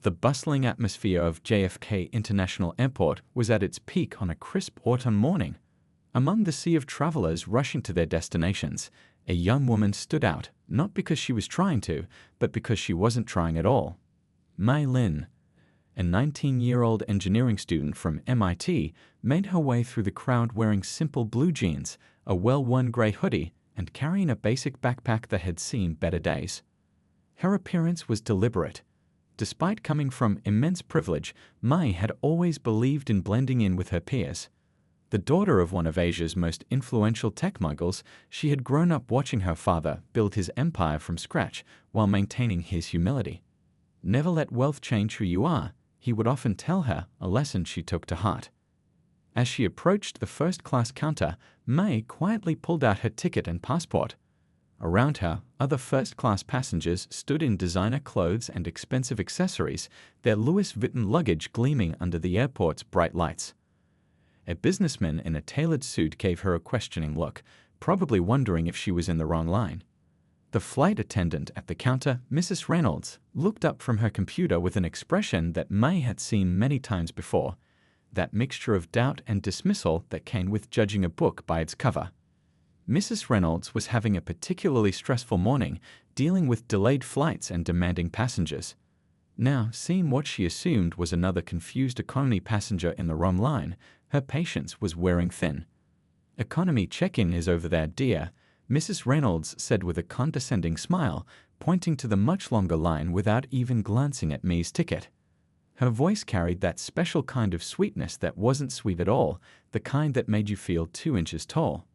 The bustling atmosphere of JFK International Airport was at its peak on a crisp autumn morning. Among the sea of travelers rushing to their destinations, a young woman stood out, not because she was trying to, but because she wasn't trying at all. Mei Lin, a 19-year-old engineering student from MIT, made her way through the crowd wearing simple blue jeans, a well-worn gray hoodie, and carrying a basic backpack that had seen better days. Her appearance was deliberate. Despite coming from immense privilege, Mei had always believed in blending in with her peers. The daughter of one of Asia's most influential tech moguls, she had grown up watching her father build his empire from scratch while maintaining his humility. Never let wealth change who you are, he would often tell her, a lesson she took to heart. As she approached the first-class counter, Mei quietly pulled out her ticket and passport. Around her, other first-class passengers stood in designer clothes and expensive accessories, their Louis Vuitton luggage gleaming under the airport's bright lights. A businessman in a tailored suit gave her a questioning look, probably wondering if she was in the wrong line. The flight attendant at the counter, Mrs. Reynolds, looked up from her computer with an expression that Mei had seen many times before, that mixture of doubt and dismissal that came with judging a book by its cover. Mrs. Reynolds was having a particularly stressful morning, dealing with delayed flights and demanding passengers. Now, seeing what she assumed was another confused economy passenger in the wrong line, her patience was wearing thin. "Economy check-in is over there, dear," Mrs. Reynolds said with a condescending smile, pointing to the much longer line without even glancing at Mei's ticket. Her voice carried that special kind of sweetness that wasn't sweet at all, the kind that made you feel 2 inches tall.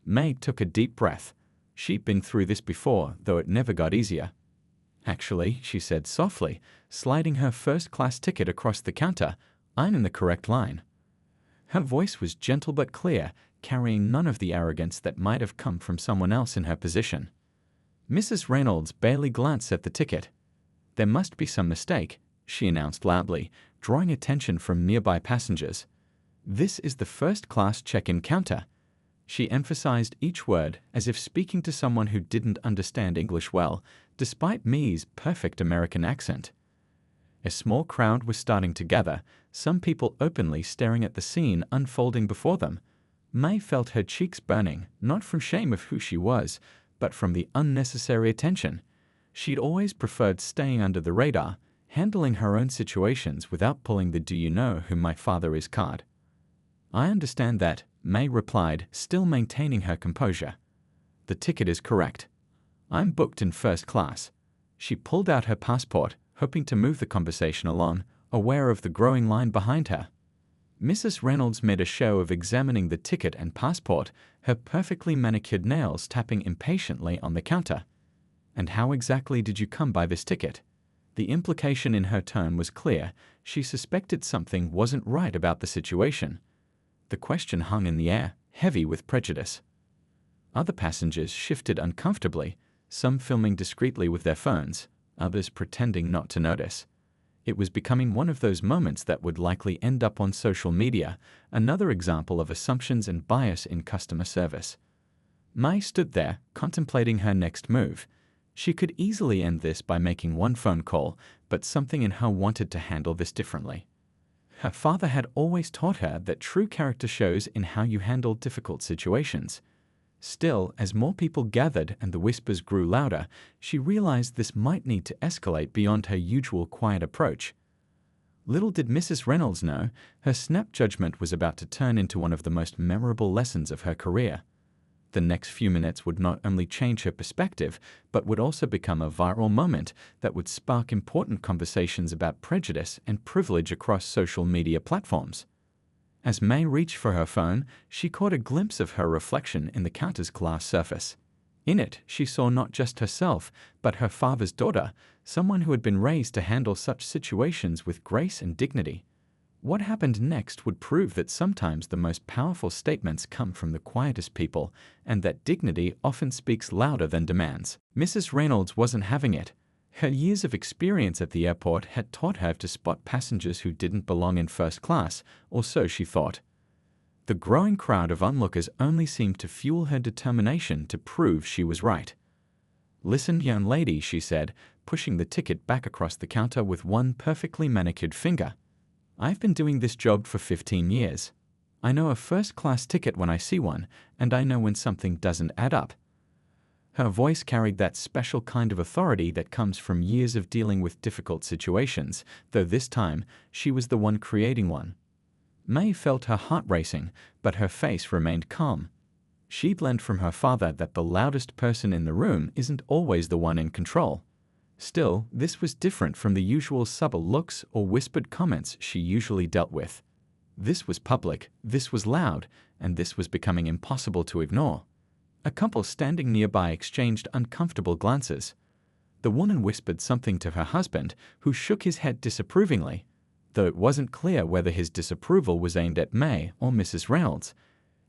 Mei took a deep breath. She'd been through this before, though it never got easier. "Actually," she said softly, sliding her first-class ticket across the counter, "I'm in the correct line." Her voice was gentle but clear, carrying none of the arrogance that might have come from someone else in her position. Mrs. Reynolds barely glanced at the ticket. "There must be some mistake," she announced loudly, drawing attention from nearby passengers. "This is the first-class check-in counter." She emphasized each word as if speaking to someone who didn't understand English well, despite Mei's perfect American accent. A small crowd was starting to gather, some people openly staring at the scene unfolding before them. Mei felt her cheeks burning, not from shame of who she was, but from the unnecessary attention. She'd always preferred staying under the radar, handling her own situations without pulling the "do you know who my father is" card. "I understand that," Mei replied, still maintaining her composure. "The ticket is correct. I'm booked in first class." She pulled out her passport, hoping to move the conversation along, aware of the growing line behind her. Mrs. Reynolds made a show of examining the ticket and passport, her perfectly manicured nails tapping impatiently on the counter. "And how exactly did you come by this ticket?" The implication in her tone was clear. She suspected something wasn't right about the situation. The question hung in the air, heavy with prejudice. Other passengers shifted uncomfortably, some filming discreetly with their phones, others pretending not to notice. It was becoming one of those moments that would likely end up on social media, another example of assumptions and bias in customer service. Mei stood there, contemplating her next move. She could easily end this by making one phone call, but something in her wanted to handle this differently. Her father had always taught her that true character shows in how you handle difficult situations. Still, as more people gathered and the whispers grew louder, she realized this might need to escalate beyond her usual quiet approach. Little did Mrs. Reynolds know, her snap judgment was about to turn into one of the most memorable lessons of her career. The next few minutes would not only change her perspective, but would also become a viral moment that would spark important conversations about prejudice and privilege across social media platforms. As Mei reached for her phone, she caught a glimpse of her reflection in the counter's glass surface. In it, she saw not just herself, but her father's daughter, someone who had been raised to handle such situations with grace and dignity. What happened next would prove that sometimes the most powerful statements come from the quietest people, and that dignity often speaks louder than demands. Mrs. Reynolds wasn't having it. Her years of experience at the airport had taught her to spot passengers who didn't belong in first class, or so she thought. The growing crowd of onlookers only seemed to fuel her determination to prove she was right. "Listen, young lady," she said, pushing the ticket back across the counter with one perfectly manicured finger. "I've been doing this job for 15 years. I know a first-class ticket when I see one, and I know when something doesn't add up." Her voice carried that special kind of authority that comes from years of dealing with difficult situations, though this time she was the one creating one. May felt her heart racing, but her face remained calm. She'd learned from her father that the loudest person in the room isn't always the one in control. Still, this was different from the usual subtle looks or whispered comments she usually dealt with. This was public, this was loud, and this was becoming impossible to ignore. A couple standing nearby exchanged uncomfortable glances. The woman whispered something to her husband, who shook his head disapprovingly, though it wasn't clear whether his disapproval was aimed at May or Mrs. Reynolds.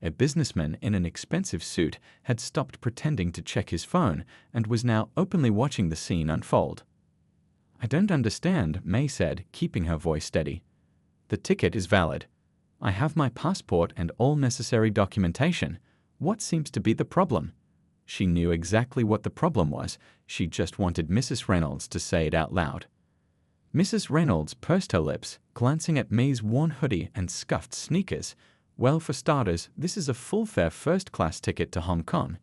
A businessman in an expensive suit had stopped pretending to check his phone and was now openly watching the scene unfold. "I don't understand," May said, keeping her voice steady. "The ticket is valid. I have my passport and all necessary documentation. What seems to be the problem?" She knew exactly what the problem was. She just wanted Mrs. Reynolds to say it out loud. Mrs. Reynolds pursed her lips, glancing at May's worn hoodie and scuffed sneakers. "Well, for starters, this is a full-fare first-class ticket to Hong Kong.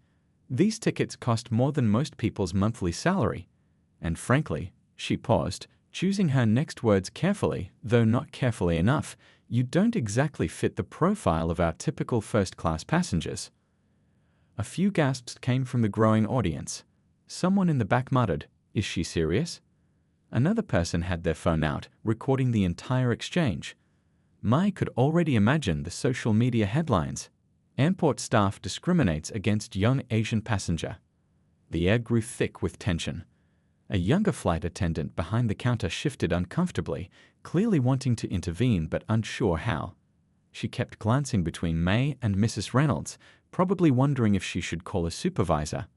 These tickets cost more than most people's monthly salary. And frankly," she paused, choosing her next words carefully, though not carefully enough, "you don't exactly fit the profile of our typical first-class passengers." A few gasps came from the growing audience. Someone in the back muttered, "Is she serious?" Another person had their phone out, recording the entire exchange. Mai could already imagine the social media headlines. "Airport staff discriminates against young Asian passenger." The air grew thick with tension. A younger flight attendant behind the counter shifted uncomfortably, clearly wanting to intervene but unsure how. She kept glancing between May and Mrs. Reynolds, probably wondering if she should call a supervisor.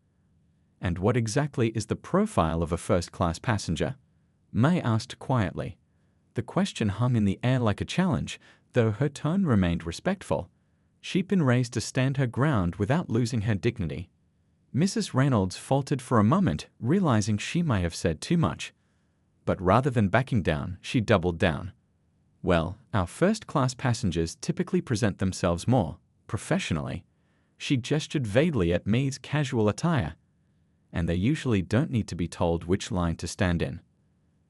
"And what exactly is the profile of a first-class passenger?" May asked quietly. The question hung in the air like a challenge, though her tone remained respectful. She'd been raised to stand her ground without losing her dignity. Mrs. Reynolds faltered for a moment, realizing she might have said too much. But rather than backing down, she doubled down. "Well, our first-class passengers typically present themselves more professionally." She gestured vaguely at May's casual attire. "And they usually don't need to be told which line to stand in."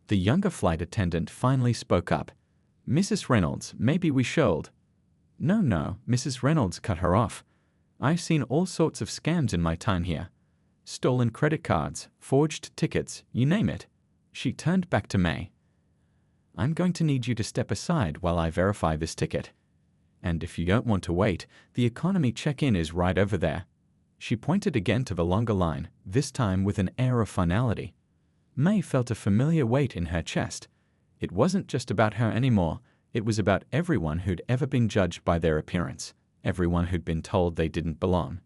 The younger flight attendant finally spoke up. "Mrs. Reynolds, maybe we should." No, Mrs. Reynolds cut her off. "I've seen all sorts of scams in my time here. Stolen credit cards, forged tickets, you name it." She turned back to May. "I'm going to need you to step aside while I verify this ticket. And if you don't want to wait, the economy check-in is right over there." She pointed again to the longer line, this time with an air of finality. May felt a familiar weight in her chest. It wasn't just about her anymore, it was about everyone who'd ever been judged by their appearance, everyone who'd been told they didn't belong.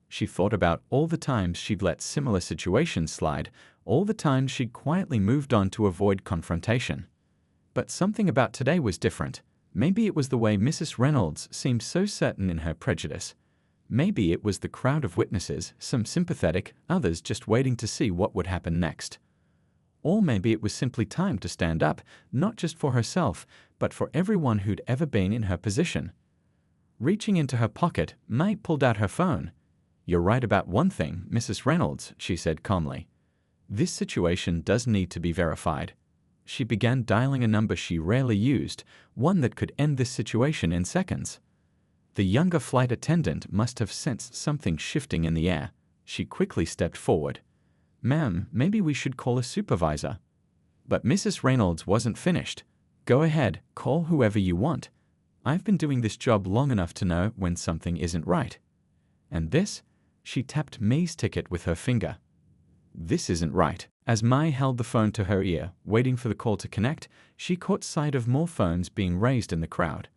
She thought about all the times she'd let similar situations slide, all the times she'd quietly moved on to avoid confrontation. But something about today was different. Maybe it was the way Mrs. Reynolds seemed so certain in her prejudice. Maybe it was the crowd of witnesses, some sympathetic, others just waiting to see what would happen next. Or maybe it was simply time to stand up, not just for herself, but for everyone who'd ever been in her position. Reaching into her pocket, May pulled out her phone. "You're right about one thing, Mrs. Reynolds," she said calmly. "This situation does need to be verified." She began dialing a number she rarely used, one that could end this situation in seconds. The younger flight attendant must have sensed something shifting in the air. She quickly stepped forward. "Ma'am, maybe we should call a supervisor." But Mrs. Reynolds wasn't finished. "Go ahead, call whoever you want. I've been doing this job long enough to know when something isn't right. And this?" She tapped May's ticket with her finger. "This isn't right." As Mai held the phone to her ear, waiting for the call to connect, she caught sight of more phones being raised in the crowd.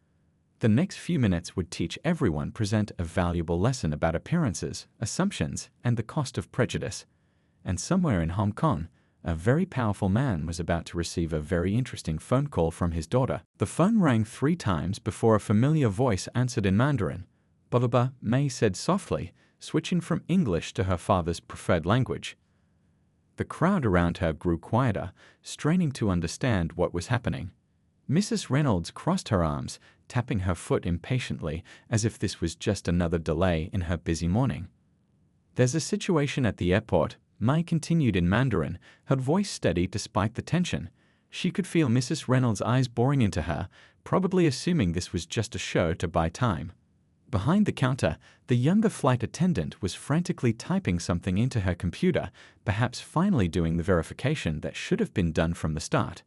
The next few minutes would teach everyone present a valuable lesson about appearances, assumptions, and the cost of prejudice. And somewhere in Hong Kong, a very powerful man was about to receive a very interesting phone call from his daughter. The phone rang 3 times before a familiar voice answered in Mandarin. "Baba," May said softly, switching from English to her father's preferred language. The crowd around her grew quieter, straining to understand what was happening. Mrs. Reynolds crossed her arms, tapping her foot impatiently as if this was just another delay in her busy morning. "There's a situation at the airport," Mai continued in Mandarin, her voice steady despite the tension. She could feel Mrs. Reynolds' eyes boring into her, probably assuming this was just a show to buy time. Behind the counter, the younger flight attendant was frantically typing something into her computer, perhaps finally doing the verification that should have been done from the start.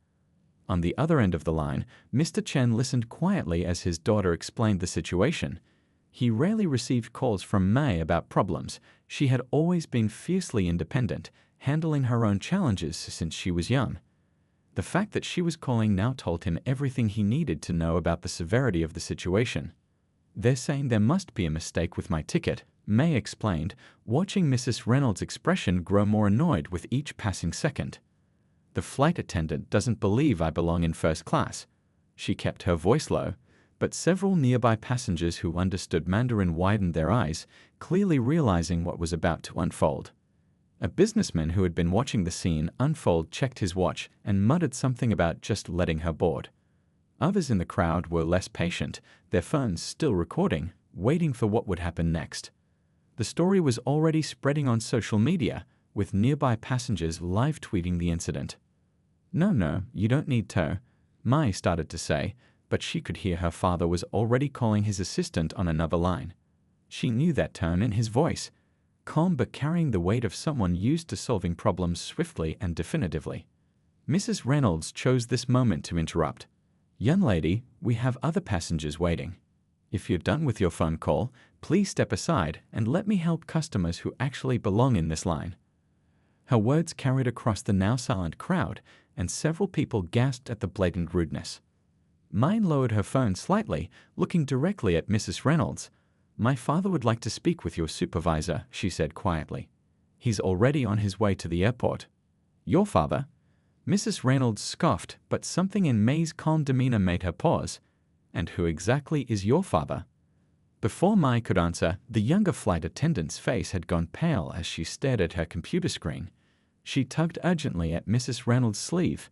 On the other end of the line, Mr. Chen listened quietly as his daughter explained the situation. He rarely received calls from May about problems. She had always been fiercely independent, handling her own challenges since she was young. The fact that she was calling now told him everything he needed to know about the severity of the situation. "They're saying there must be a mistake with my ticket," May explained, watching Mrs. Reynolds' expression grow more annoyed with each passing second. "The flight attendant doesn't believe I belong in first class." She kept her voice low, but several nearby passengers who understood Mandarin widened their eyes, clearly realizing what was about to unfold. A businessman who had been watching the scene unfold checked his watch and muttered something about just letting her board. Others in the crowd were less patient, their phones still recording, waiting for what would happen next. The story was already spreading on social media, with nearby passengers live tweeting the incident. No, you don't need to," Mai started to say, but she could hear her father was already calling his assistant on another line. She knew that tone in his voice, calm but carrying the weight of someone used to solving problems swiftly and definitively. Mrs. Reynolds chose this moment to interrupt. "Young lady, we have other passengers waiting. If you're done with your phone call, please step aside and let me help customers who actually belong in this line." Her words carried across the now silent crowd, and several people gasped at the blatant rudeness. Mai lowered her phone slightly, looking directly at Mrs. Reynolds. "My father would like to speak with your supervisor," she said quietly. "He's already on his way to the airport." "Your father?" Mrs. Reynolds scoffed, but something in May's calm demeanor made her pause. "And who exactly is your father?" Before Mai could answer, the younger flight attendant's face had gone pale as she stared at her computer screen. She tugged urgently at Mrs. Reynolds' sleeve.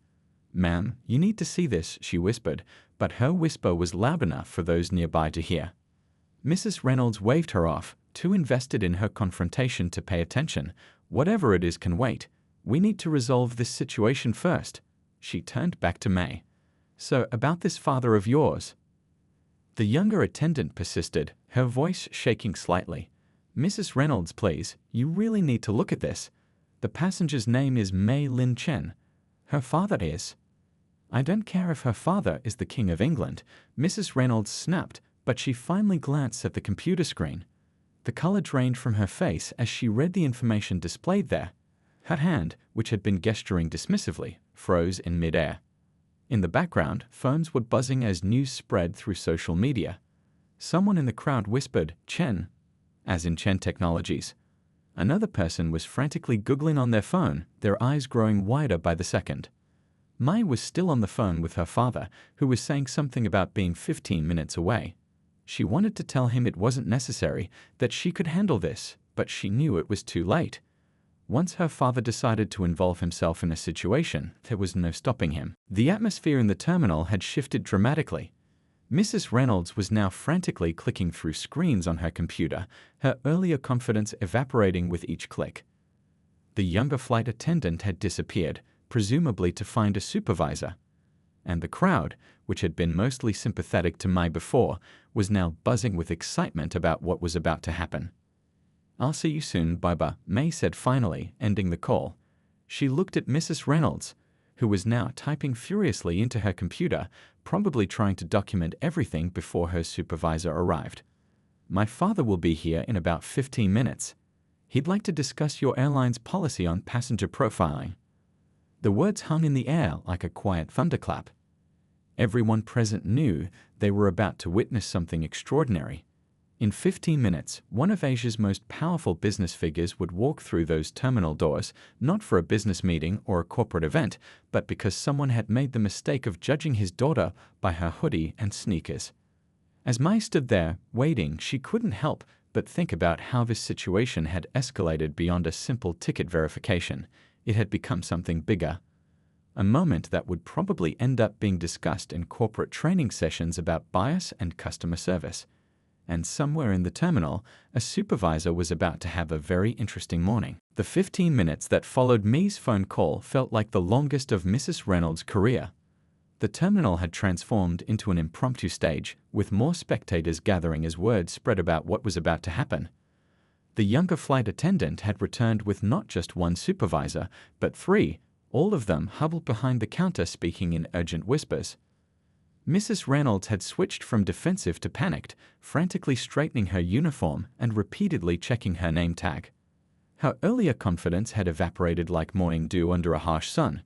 "Ma'am, you need to see this," she whispered, but her whisper was loud enough for those nearby to hear. Mrs. Reynolds waved her off, too invested in her confrontation to pay attention. "Whatever it is can wait. We need to resolve this situation first." She turned back to May. "So, about this father of yours?" The younger attendant persisted, her voice shaking slightly. "Mrs. Reynolds, please, you really need to look at this. The passenger's name is Mei Lin Chen. Her father is—" "I don't care if her father is the King of England," Mrs. Reynolds snapped, but she finally glanced at the computer screen. The color drained from her face as she read the information displayed there. Her hand, which had been gesturing dismissively, froze in midair. In the background, phones were buzzing as news spread through social media. Someone in the crowd whispered, "Chen," as in Chen Technologies. Another person was frantically Googling on their phone, their eyes growing wider by the second. Mai was still on the phone with her father, who was saying something about being 15 minutes away. She wanted to tell him it wasn't necessary, that she could handle this, but she knew it was too late. Once her father decided to involve himself in a situation, there was no stopping him. The atmosphere in the terminal had shifted dramatically. Mrs. Reynolds was now frantically clicking through screens on her computer, her earlier confidence evaporating with each click. The younger flight attendant had disappeared, presumably to find a supervisor. And the crowd, which had been mostly sympathetic to Mai before, was now buzzing with excitement about what was about to happen. "I'll see you soon, bye-bye," May said finally, ending the call. She looked at Mrs. Reynolds, who was now typing furiously into her computer, probably trying to document everything before her supervisor arrived. "My father will be here in about 15 minutes. He'd like to discuss your airline's policy on passenger profiling." The words hung in the air like a quiet thunderclap. Everyone present knew they were about to witness something extraordinary. In 15 minutes, one of Asia's most powerful business figures would walk through those terminal doors, not for a business meeting or a corporate event, but because someone had made the mistake of judging his daughter by her hoodie and sneakers. As Mai stood there, waiting, she couldn't help but think about how this situation had escalated beyond a simple ticket verification. It had become something bigger. A moment that would probably end up being discussed in corporate training sessions about bias and customer service. And somewhere in the terminal, a supervisor was about to have a very interesting morning. The 15 minutes that followed Me's phone call felt like the longest of Mrs. Reynolds' career. The terminal had transformed into an impromptu stage, with more spectators gathering as word spread about what was about to happen. The younger flight attendant had returned with not just one supervisor, but 3, all of them huddled behind the counter speaking in urgent whispers. Mrs. Reynolds had switched from defensive to panicked, frantically straightening her uniform and repeatedly checking her name tag. Her earlier confidence had evaporated like morning dew under a harsh sun.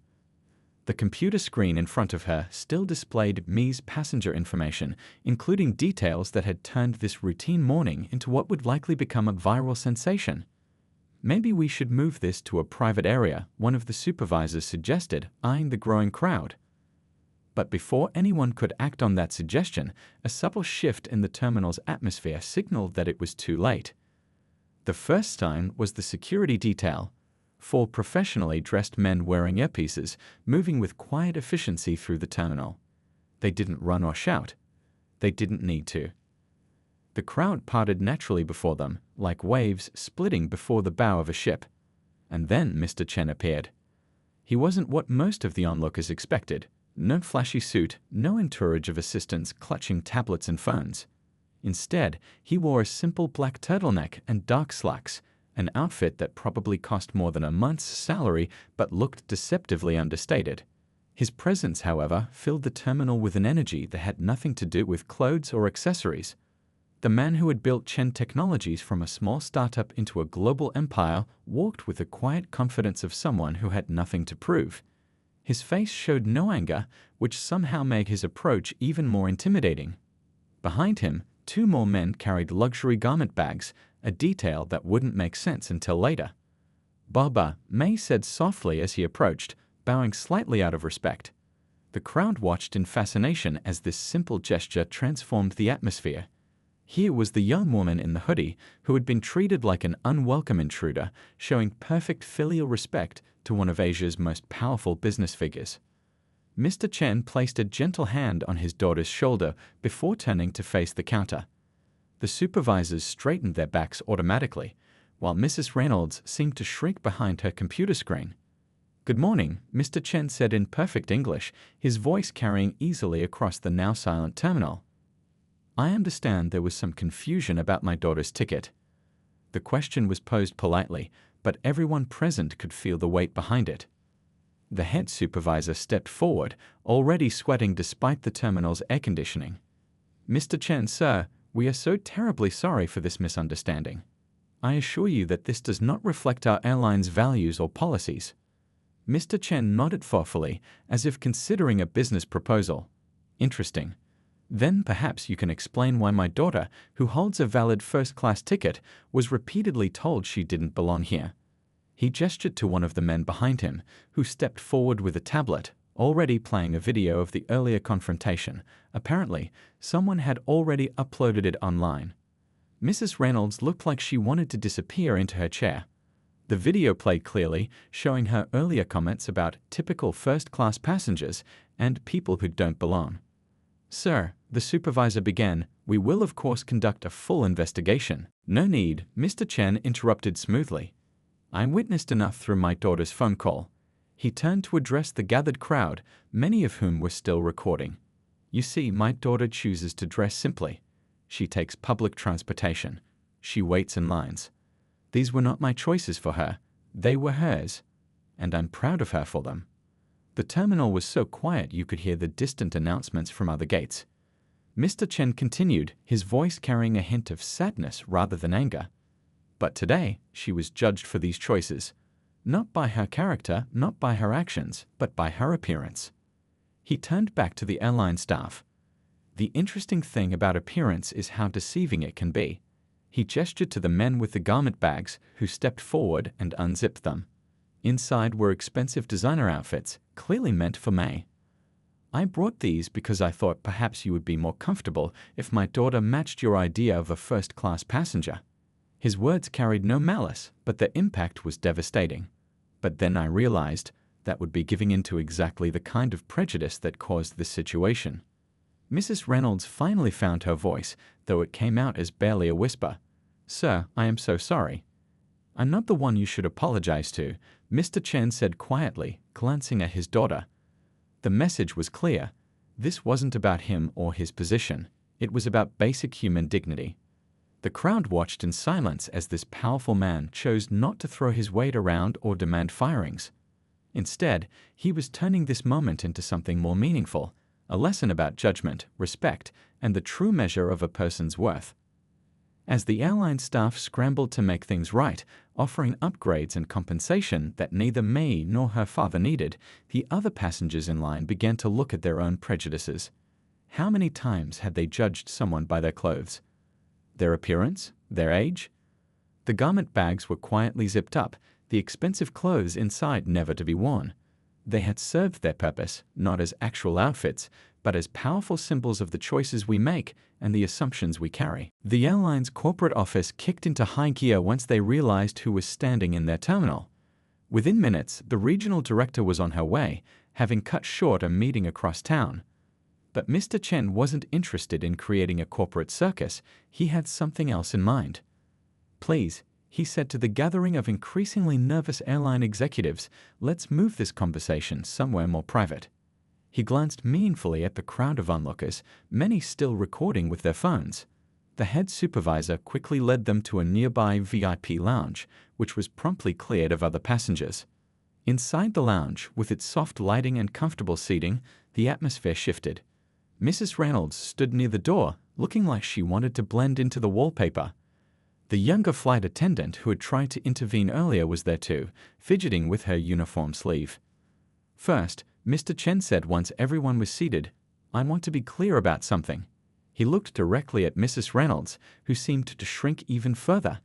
The computer screen in front of her still displayed Me's passenger information, including details that had turned this routine morning into what would likely become a viral sensation. "Maybe we should move this to a private area," one of the supervisors suggested, eyeing the growing crowd. But before anyone could act on that suggestion, a subtle shift in the terminal's atmosphere signaled that it was too late. The first sign was the security detail. 4 professionally dressed men wearing earpieces, moving with quiet efficiency through the terminal. They didn't run or shout. They didn't need to. The crowd parted naturally before them, like waves splitting before the bow of a ship. And then Mr. Chen appeared. He wasn't what most of the onlookers expected. No flashy suit, no entourage of assistants clutching tablets and phones. Instead, he wore a simple black turtleneck and dark slacks, an outfit that probably cost more than a month's salary but looked deceptively understated. His presence, however, filled the terminal with an energy that had nothing to do with clothes or accessories. The man who had built Chen Technologies from a small startup into a global empire walked with the quiet confidence of someone who had nothing to prove. His face showed no anger, which somehow made his approach even more intimidating. Behind him, 2 more men carried luxury garment bags, a detail that wouldn't make sense until later. "Baba," May said softly as he approached, bowing slightly out of respect. The crowd watched in fascination as this simple gesture transformed the atmosphere. Here was the young woman in the hoodie who had been treated like an unwelcome intruder, showing perfect filial respect to one of Asia's most powerful business figures. Mr. Chen placed a gentle hand on his daughter's shoulder before turning to face the counter. The supervisors straightened their backs automatically, while Mrs. Reynolds seemed to shrink behind her computer screen. "Good morning," Mr. Chen said in perfect English, his voice carrying easily across the now silent terminal. "I understand there was some confusion about my daughter's ticket." The question was posed politely, but everyone present could feel the weight behind it. The head supervisor stepped forward, already sweating despite the terminal's air conditioning. "Mr. Chen, sir, we are so terribly sorry for this misunderstanding. I assure you that this does not reflect our airline's values or policies." Mr. Chen nodded thoughtfully, as if considering a business proposal. "Interesting. Then perhaps you can explain why my daughter, who holds a valid first-class ticket, was repeatedly told she didn't belong here." He gestured to one of the men behind him, who stepped forward with a tablet, already playing a video of the earlier confrontation. Apparently, someone had already uploaded it online. Mrs. Reynolds looked like she wanted to disappear into her chair. The video played clearly, showing her earlier comments about typical first-class passengers and people who don't belong. "Sir," the supervisor began, "we will of course conduct a full investigation." "No need," Mr. Chen interrupted smoothly. "I witnessed enough through my daughter's phone call." He turned to address the gathered crowd, many of whom were still recording. "You see, my daughter chooses to dress simply. She takes public transportation. She waits in lines. These were not my choices for her. They were hers. And I'm proud of her for them." The terminal was so quiet you could hear the distant announcements from other gates. Mr. Chen continued, his voice carrying a hint of sadness rather than anger. "But today, she was judged for these choices. Not by her character, not by her actions, but by her appearance." He turned back to the airline staff. "The interesting thing about appearance is how deceiving it can be." He gestured to the men with the garment bags, who stepped forward and unzipped them. Inside were expensive designer outfits, clearly meant for May. "I brought these because I thought perhaps you would be more comfortable if my daughter matched your idea of a first-class passenger." His words carried no malice, but their impact was devastating. But then I realized that would be giving in to exactly the kind of prejudice that caused this situation. Mrs. Reynolds finally found her voice, though it came out as barely a whisper. "Sir, I am so sorry." "I'm not the one you should apologize to," Mr. Chen said quietly, glancing at his daughter. The message was clear. This wasn't about him or his position. It was about basic human dignity. The crowd watched in silence as this powerful man chose not to throw his weight around or demand firings. Instead, he was turning this moment into something more meaningful, a lesson about judgment, respect, and the true measure of a person's worth. As the airline staff scrambled to make things right, offering upgrades and compensation that neither May nor her father needed, the other passengers in line began to look at their own prejudices. How many times had they judged someone by their clothes? Their appearance? Their age? The garment bags were quietly zipped up, the expensive clothes inside never to be worn. They had served their purpose, not as actual outfits, but as powerful symbols of the choices we make and the assumptions we carry. The airline's corporate office kicked into high gear once they realized who was standing in their terminal. Within minutes, the regional director was on her way, having cut short a meeting across town. But Mr. Chen wasn't interested in creating a corporate circus. He had something else in mind. "Please," he said to the gathering of increasingly nervous airline executives, "let's move this conversation somewhere more private." He glanced meaningfully at the crowd of onlookers, many still recording with their phones. The head supervisor quickly led them to a nearby VIP lounge, which was promptly cleared of other passengers. Inside the lounge, with its soft lighting and comfortable seating, the atmosphere shifted. Mrs. Reynolds stood near the door, looking like she wanted to blend into the wallpaper. The younger flight attendant who had tried to intervene earlier was there too, fidgeting with her uniform sleeve. "First," Mr. Chen said once everyone was seated, "I want to be clear about something." He looked directly at Mrs. Reynolds, who seemed to shrink even further.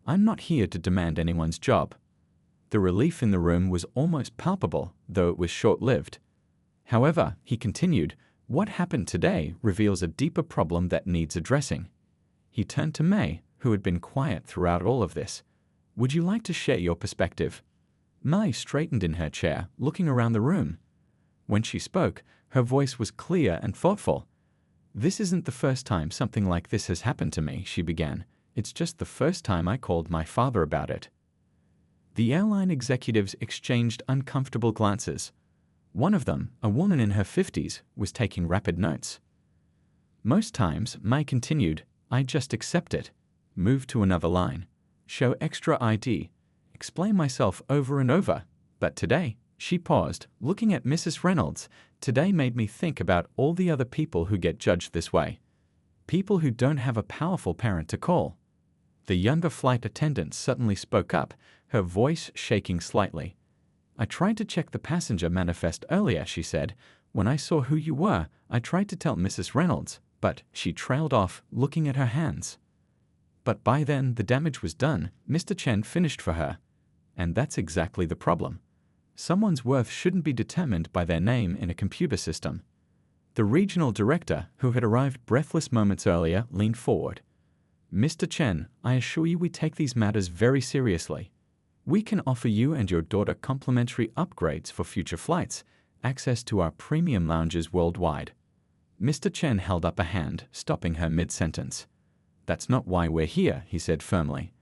"I'm not here to demand anyone's job." The relief in the room was almost palpable, though it was short-lived. "However," he continued, "what happened today reveals a deeper problem that needs addressing." He turned to May, who had been quiet throughout all of this. "Would you like to share your perspective?" May straightened in her chair, looking around the room. When she spoke, her voice was clear and thoughtful. "This isn't the first time something like this has happened to me," she began. "It's just the first time I called my father about it." The airline executives exchanged uncomfortable glances. One of them, a woman in her 50s, was taking rapid notes. "Most times," May continued, "I just accept it. Move to another line. Show extra ID. Explain myself over and over. But today," she paused, looking at Mrs. Reynolds, "today made me think about all the other people who get judged this way. People who don't have a powerful parent to call." The younger flight attendant suddenly spoke up, her voice shaking slightly. "I tried to check the passenger manifest earlier," she said. "When I saw who you were, I tried to tell Mrs. Reynolds, but," she trailed off, looking at her hands. "But by then, the damage was done," Mr. Chen finished for her. And that's exactly the problem. Someone's worth shouldn't be determined by their name in a computer system. The regional director, who had arrived breathless moments earlier, leaned forward. "Mr. Chen, I assure you we take these matters very seriously. We can offer you and your daughter complimentary upgrades for future flights, access to our premium lounges worldwide." Mr. Chen held up a hand, stopping her mid-sentence. "That's not why we're here," he said firmly.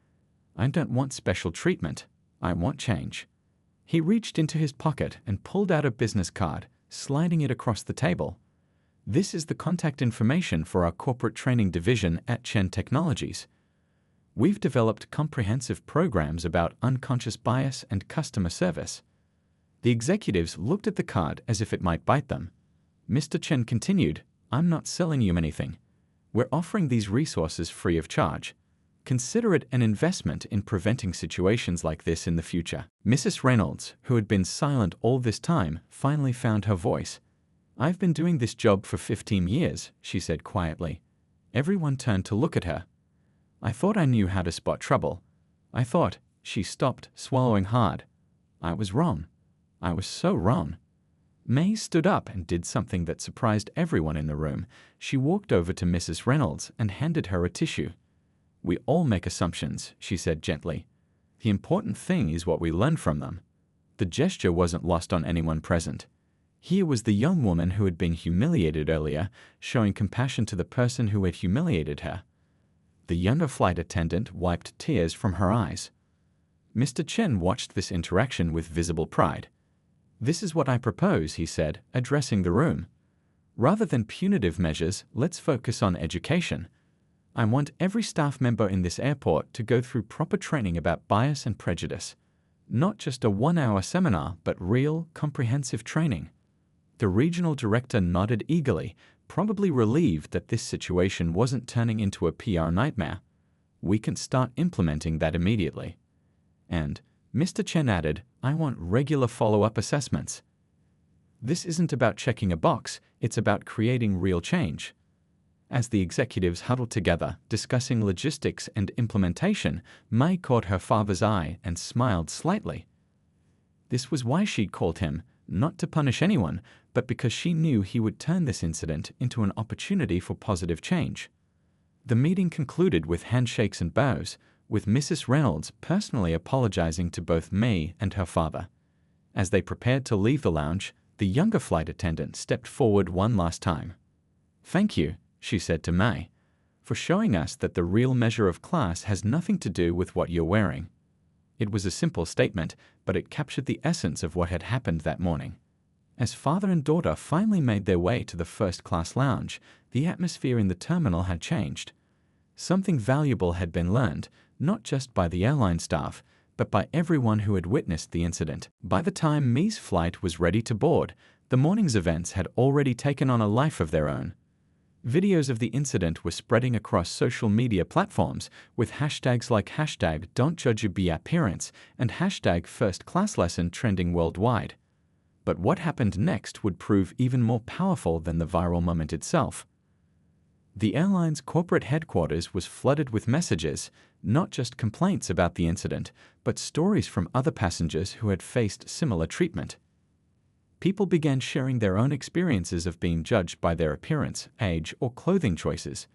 "I don't want special treatment. I want change." He reached into his pocket and pulled out a business card, sliding it across the table. "This is the contact information for our corporate training division at Chen Technologies. We've developed comprehensive programs about unconscious bias and customer service." The executives looked at the card as if it might bite them. Mr. Chen continued, "I'm not selling you anything. We're offering these resources free of charge. Consider it an investment in preventing situations like this in the future." Mrs. Reynolds, who had been silent all this time, finally found her voice. "I've been doing this job for 15 years, she said quietly. Everyone turned to look at her. "I thought I knew how to spot trouble. I thought," she stopped, swallowing hard. "I was wrong. I was so wrong." May stood up and did something that surprised everyone in the room. She walked over to Mrs. Reynolds and handed her a tissue. "We all make assumptions," she said gently. The important thing is what we learn from them. The gesture wasn't lost on anyone present. Here was the young woman who had been humiliated earlier, showing compassion to the person who had humiliated her. The younger flight attendant wiped tears from her eyes. Mr. Chen watched this interaction with visible pride. "This is what I propose," he said, addressing the room. "Rather than punitive measures, let's focus on education. I want every staff member in this airport to go through proper training about bias and prejudice. Not just a 1-hour seminar, but real, comprehensive training." The regional director nodded eagerly, probably relieved that this situation wasn't turning into a PR nightmare. "We can start implementing that immediately." And Mr. Chen added, "I want regular follow-up assessments. This isn't about checking a box, it's about creating real change." As the executives huddled together, discussing logistics and implementation, May caught her father's eye and smiled slightly. This was why she'd called him, not to punish anyone, but because she knew he would turn this incident into an opportunity for positive change. The meeting concluded with handshakes and bows, with Mrs. Reynolds personally apologizing to both May and her father. As they prepared to leave the lounge, the younger flight attendant stepped forward one last time. "Thank you," she said to May, "for showing us that the real measure of class has nothing to do with what you're wearing." It was a simple statement, but it captured the essence of what had happened that morning. As father and daughter finally made their way to the first-class lounge, the atmosphere in the terminal had changed. Something valuable had been learned, not just by the airline staff, but by everyone who had witnessed the incident. By the time May's flight was ready to board, the morning's events had already taken on a life of their own. Videos of the incident were spreading across social media platforms, with hashtags like #Don'tJudgeYourBeAppearance and #FirstClassLesson trending worldwide. But what happened next would prove even more powerful than the viral moment itself. The airline's corporate headquarters was flooded with messages, not just complaints about the incident, but stories from other passengers who had faced similar treatment. People began sharing their own experiences of being judged by their appearance, age, or clothing choices.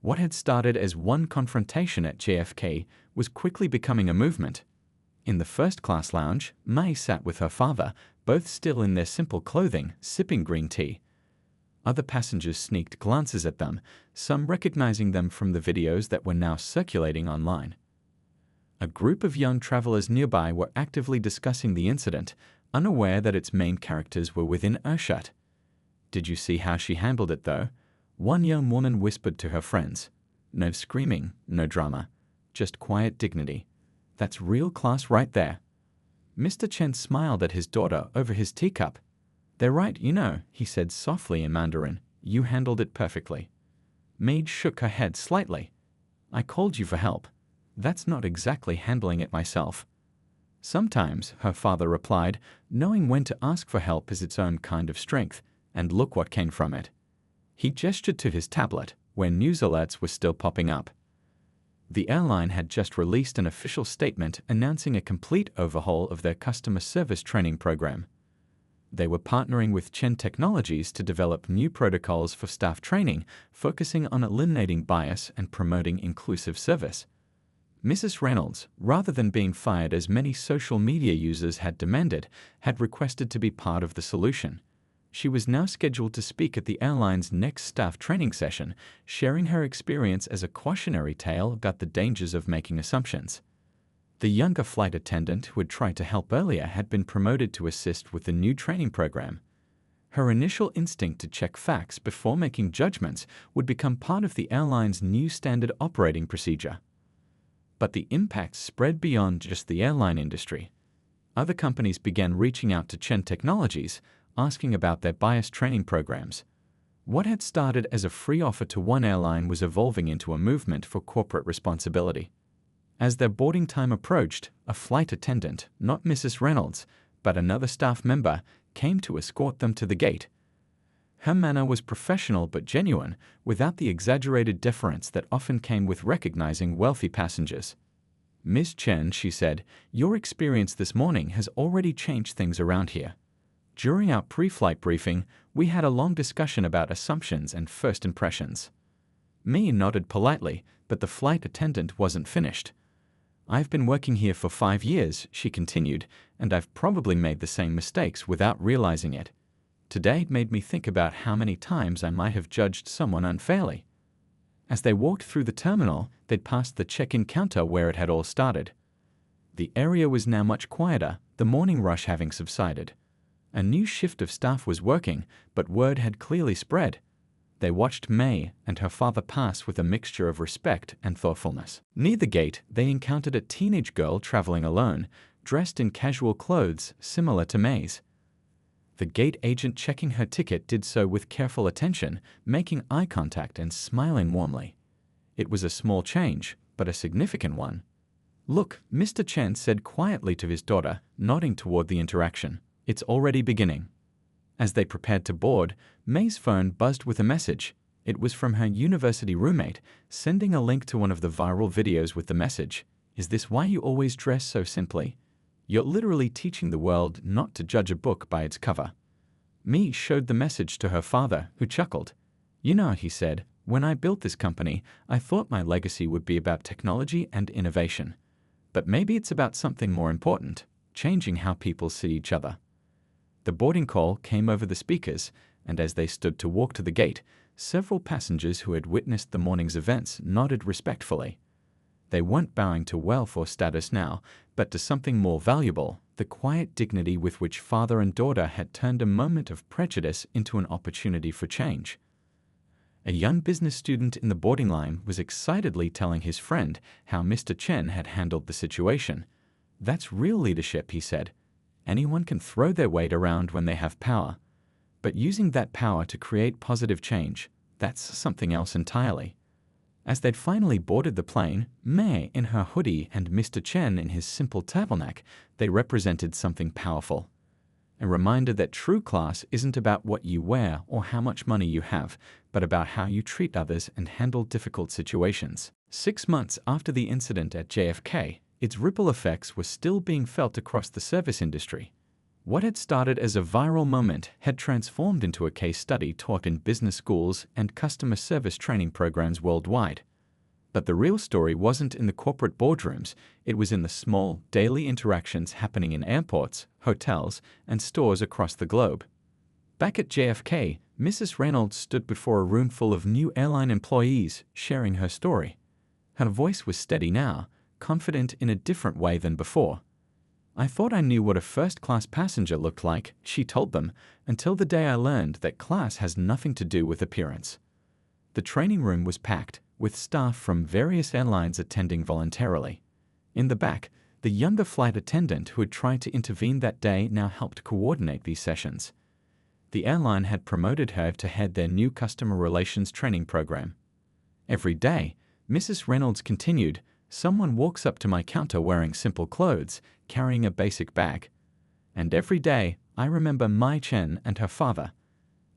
What had started as one confrontation at JFK was quickly becoming a movement. In the first-class lounge, May sat with her father, both still in their simple clothing, sipping green tea. Other passengers sneaked glances at them, some recognizing them from the videos that were now circulating online. A group of young travelers nearby were actively discussing the incident, unaware that its main characters were within earshot. "Did you see how she handled it, though?" One young woman whispered to her friends. "No screaming, no drama, just quiet dignity. That's real class right there." Mr. Chen smiled at his daughter over his teacup. "They're right, you know," he said softly in Mandarin. "You handled it perfectly." Maid shook her head slightly. "I called you for help. That's not exactly handling it myself." "Sometimes," her father replied, "knowing when to ask for help is its own kind of strength, and look what came from it." He gestured to his tablet, where news alerts were still popping up. The airline had just released an official statement announcing a complete overhaul of their customer service training program. They were partnering with Chen Technologies to develop new protocols for staff training, focusing on eliminating bias and promoting inclusive service. Mrs. Reynolds, rather than being fired as many social media users had demanded, had requested to be part of the solution. She was now scheduled to speak at the airline's next staff training session, sharing her experience as a cautionary tale about the dangers of making assumptions. The younger flight attendant who had tried to help earlier had been promoted to assist with the new training program. Her initial instinct to check facts before making judgments would become part of the airline's new standard operating procedure. But the impact spread beyond just the airline industry. Other companies began reaching out to Chen Technologies, asking about their bias training programs. What had started as a free offer to one airline was evolving into a movement for corporate responsibility. As their boarding time approached, a flight attendant, not Mrs. Reynolds, but another staff member, came to escort them to the gate. Her manner was professional but genuine, without the exaggerated deference that often came with recognizing wealthy passengers. "Ms. Chen," she said, "your experience this morning has already changed things around here. During our pre-flight briefing, we had a long discussion about assumptions and first impressions." May nodded politely, but the flight attendant wasn't finished. "I've been working here for 5 years," she continued, "and I've probably made the same mistakes without realizing it. Today it made me think about how many times I might have judged someone unfairly." As they walked through the terminal, they'd passed the check-in counter where it had all started. The area was now much quieter, the morning rush having subsided. A new shift of staff was working, but word had clearly spread. They watched May and her father pass with a mixture of respect and thoughtfulness. Near the gate, they encountered a teenage girl traveling alone, dressed in casual clothes similar to May's. The gate agent checking her ticket did so with careful attention, making eye contact and smiling warmly. It was a small change, but a significant one. "Look," Mr. Chen said quietly to his daughter, nodding toward the interaction. "It's already beginning." As they prepared to board, May's phone buzzed with a message. It was from her university roommate, sending a link to one of the viral videos with the message, "Is this why you always dress so simply? You're literally teaching the world not to judge a book by its cover." May showed the message to her father, who chuckled. "You know," he said, "when I built this company, I thought my legacy would be about technology and innovation. But maybe it's about something more important, changing how people see each other." The boarding call came over the speakers, and as they stood to walk to the gate, several passengers who had witnessed the morning's events nodded respectfully. They weren't bowing to wealth or status now, but to something more valuable, the quiet dignity with which father and daughter had turned a moment of prejudice into an opportunity for change. A young business student in the boarding line was excitedly telling his friend how Mr. Chen had handled the situation. "That's real leadership," he said. "Anyone can throw their weight around when they have power. But using that power to create positive change, that's something else entirely." As they'd finally boarded the plane, May in her hoodie and Mr. Chen in his simple turtleneck, they represented something powerful. A reminder that true class isn't about what you wear or how much money you have, but about how you treat others and handle difficult situations. 6 months after the incident at JFK, its ripple effects were still being felt across the service industry. What had started as a viral moment had transformed into a case study taught in business schools and customer service training programs worldwide. But the real story wasn't in the corporate boardrooms, it was in the small, daily interactions happening in airports, hotels, and stores across the globe. Back at JFK, Mrs. Reynolds stood before a room full of new airline employees, sharing her story. Her voice was steady now, confident in a different way than before. "I thought I knew what a first-class passenger looked like," she told them, "until the day I learned that class has nothing to do with appearance." The training room was packed, with staff from various airlines attending voluntarily. In the back, the younger flight attendant who had tried to intervene that day now helped coordinate these sessions. The airline had promoted her to head their new customer relations training program. "Every day," Mrs. Reynolds continued, "someone walks up to my counter wearing simple clothes, carrying a basic bag. And every day, I remember Mai Chen and her father.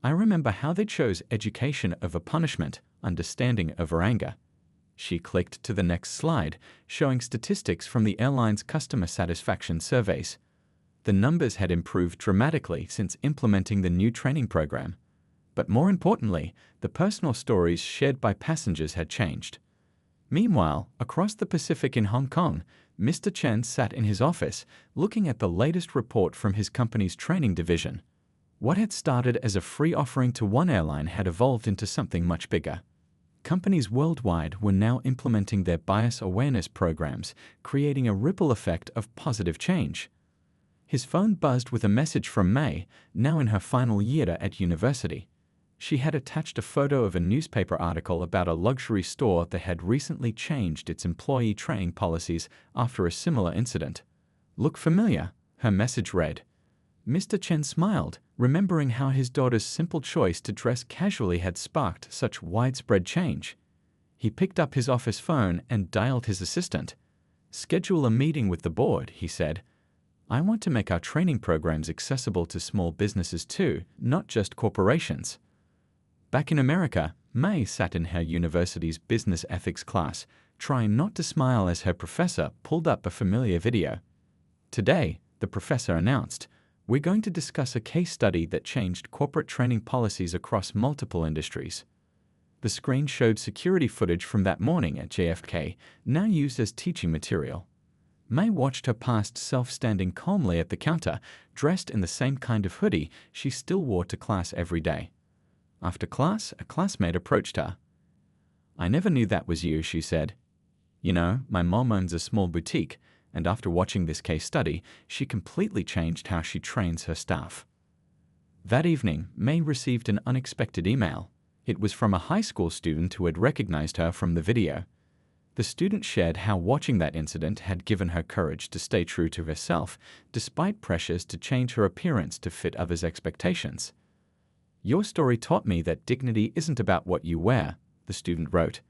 I remember how they chose education over punishment, understanding over anger." She clicked to the next slide, showing statistics from the airline's customer satisfaction surveys. The numbers had improved dramatically since implementing the new training program. But more importantly, the personal stories shared by passengers had changed. Meanwhile, across the Pacific in Hong Kong, Mr. Chen sat in his office, looking at the latest report from his company's training division. What had started as a free offering to one airline had evolved into something much bigger. Companies worldwide were now implementing their bias awareness programs, creating a ripple effect of positive change. His phone buzzed with a message from May, now in her final year at university. She had attached a photo of a newspaper article about a luxury store that had recently changed its employee training policies after a similar incident. "Look familiar?" her message read. Mr. Chen smiled, remembering how his daughter's simple choice to dress casually had sparked such widespread change. He picked up his office phone and dialed his assistant. "Schedule a meeting with the board," he said. "I want to make our training programs accessible to small businesses too, not just corporations." Back in America, May sat in her university's business ethics class, trying not to smile as her professor pulled up a familiar video. "Today," the professor announced, "we're going to discuss a case study that changed corporate training policies across multiple industries." The screen showed security footage from that morning at JFK, now used as teaching material. May watched her past self standing calmly at the counter, dressed in the same kind of hoodie she still wore to class every day. After class, a classmate approached her. "I never knew that was you," she said. "You know, my mom owns a small boutique, and after watching this case study, she completely changed how she trains her staff." That evening, May received an unexpected email. It was from a high school student who had recognized her from the video. The student shared how watching that incident had given her courage to stay true to herself, despite pressures to change her appearance to fit others' expectations. "Your story taught me that dignity isn't about what you wear," the student wrote.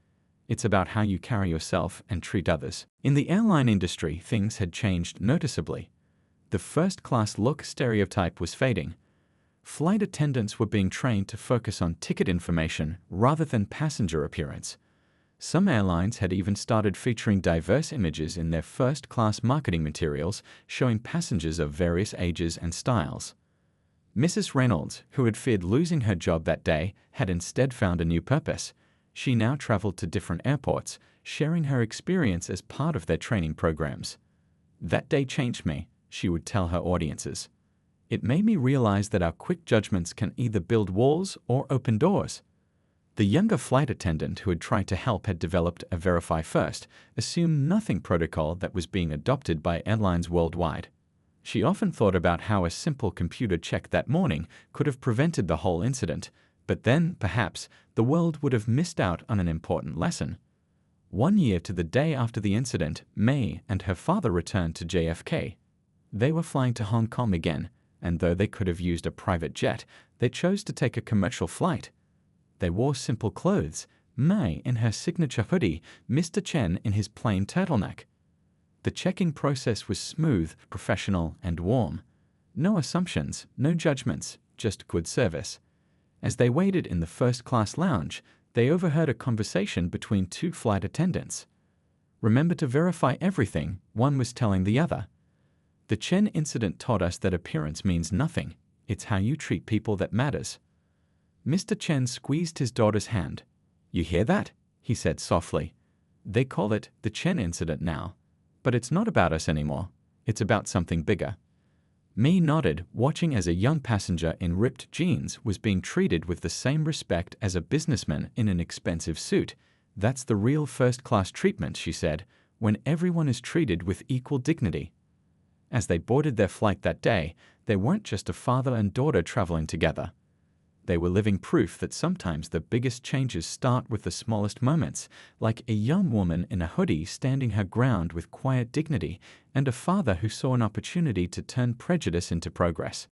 "It's about how you carry yourself and treat others." In the airline industry, things had changed noticeably. The first-class look stereotype was fading. Flight attendants were being trained to focus on ticket information rather than passenger appearance. Some airlines had even started featuring diverse images in their first-class marketing materials, showing passengers of various ages and styles. Mrs. Reynolds, who had feared losing her job that day, had instead found a new purpose. She now traveled to different airports, sharing her experience as part of their training programs. "That day changed me," she would tell her audiences. "It made me realize that our quick judgments can either build walls or open doors." The younger flight attendant who had tried to help had developed a verify first, assume nothing protocol that was being adopted by airlines worldwide. She often thought about how a simple computer check that morning could have prevented the whole incident, but then, perhaps, the world would have missed out on an important lesson. 1 year to the day after the incident, May and her father returned to JFK. They were flying to Hong Kong again, and though they could have used a private jet, they chose to take a commercial flight. They wore simple clothes, May in her signature hoodie, Mr. Chen in his plain turtleneck. The checking process was smooth, professional, and warm. No assumptions, no judgments, just good service. As they waited in the first-class lounge, they overheard a conversation between two flight attendants. "Remember to verify everything," one was telling the other. "The Chen incident taught us that appearance means nothing. It's how you treat people that matters." Mr. Chen squeezed his daughter's hand. "You hear that?" he said softly. "They call it the Chen incident now. But it's not about us anymore. It's about something bigger." May nodded, watching as a young passenger in ripped jeans was being treated with the same respect as a businessman in an expensive suit. "That's the real first-class treatment," she said, "when everyone is treated with equal dignity." As they boarded their flight that day, they weren't just a father and daughter traveling together. They were living proof that sometimes the biggest changes start with the smallest moments, like a young woman in a hoodie standing her ground with quiet dignity, and a father who saw an opportunity to turn prejudice into progress.